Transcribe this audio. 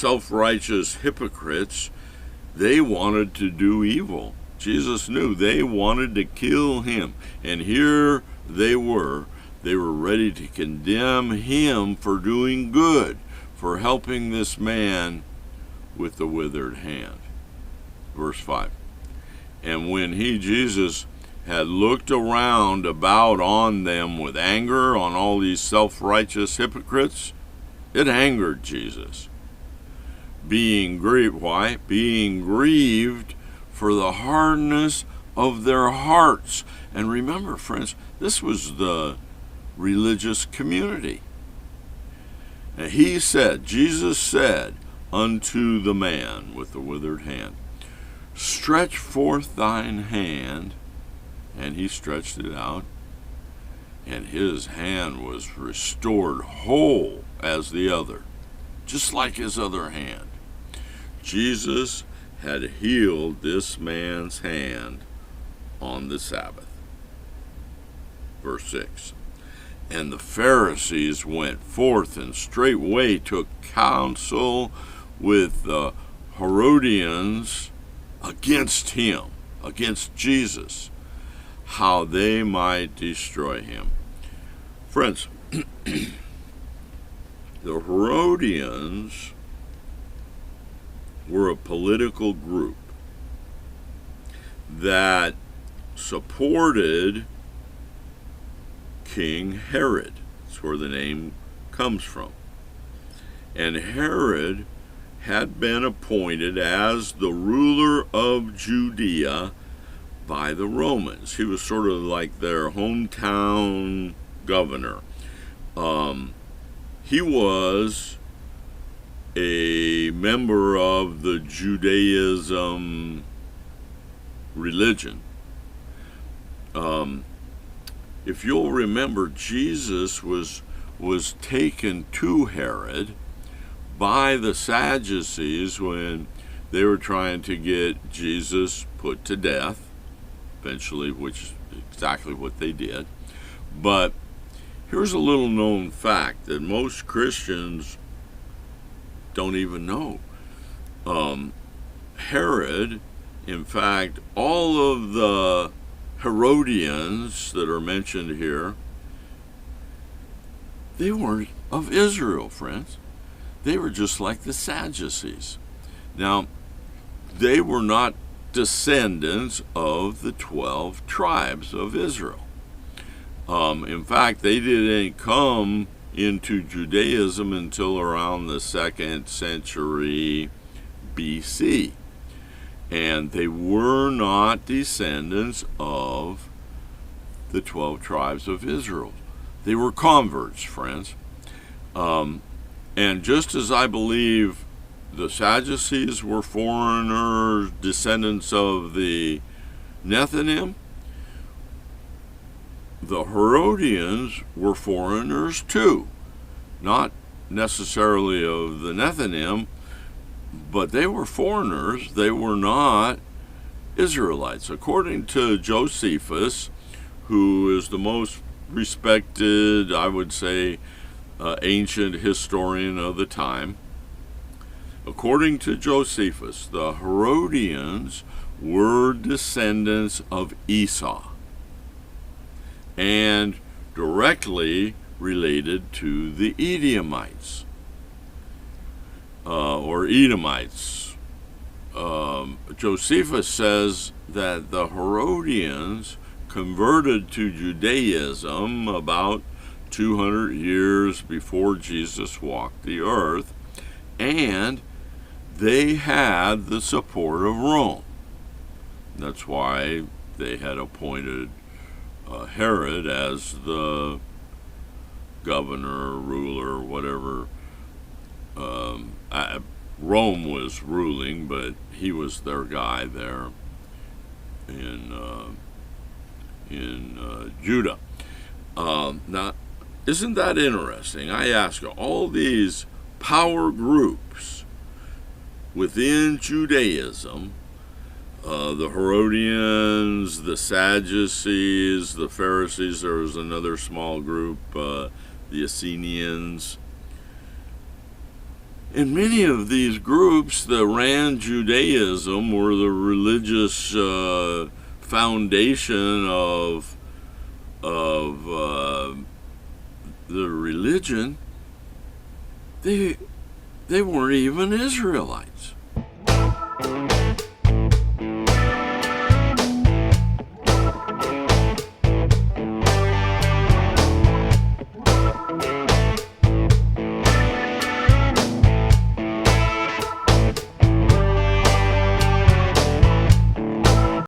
self-righteous hypocrites, they wanted to do evil. Jesus knew they wanted to kill him. And here they were. They were ready to condemn him for doing good, for helping this man with the withered hand. Verse 5. And when he, Jesus, had looked around about on them with anger, on all these self-righteous hypocrites, it angered Jesus. Being grieved, why? Being grieved for the hardness of their hearts. And remember, friends, this was the religious community. And he said, Jesus said unto the man with the withered hand, stretch forth thine hand. And he stretched it out, and his hand was restored whole as the other, just like his other hand. Jesus had healed this man's hand on the Sabbath. Verse 6. And the Pharisees went forth and straightway took counsel with the Herodians against him, against Jesus, how they might destroy him. Friends, the Herodians were a political group that supported King Herod. That's where the name comes from. And Herod had been appointed as the ruler of Judea by the Romans. He was sort of like their hometown governor. He was a member of the Judaism religion. If you'll remember, Jesus was taken to Herod by the Sadducees when they were trying to get Jesus put to death, eventually, which is exactly what they did. But here's a little known fact that most Christians don't even know. Herod, in fact, all of the Herodians that are mentioned here, they weren't of Israel, friends. They were just like the Sadducees. Now, they were not descendants of the 12 tribes of Israel. In fact, they didn't come into Judaism until around the 2nd century BC. And they were not descendants of the 12 tribes of Israel. They were converts, friends. And just as I believe the Sadducees were foreigners, descendants of the Nethinim, the Herodians were foreigners too. Not necessarily of the Nethinim, but they were foreigners. They were not Israelites. According to Josephus, who is the most respected, I would say, ancient historian of the time, according to Josephus, the Herodians were descendants of Esau and directly related to the Edomites, or Edomites. Josephus says that the Herodians converted to Judaism about 200 years before Jesus walked the earth, and they had the support of Rome. That's why they had appointed Herod as the governor, ruler, whatever. Rome was ruling, but he was their guy there in Judah. Now, isn't that interesting? I ask you, all these power groups within Judaism, the Herodians, the Sadducees, the Pharisees, there was another small group, the Essenes, And many of these groups that ran Judaism, or the religious foundation of the religion, they weren't even Israelites.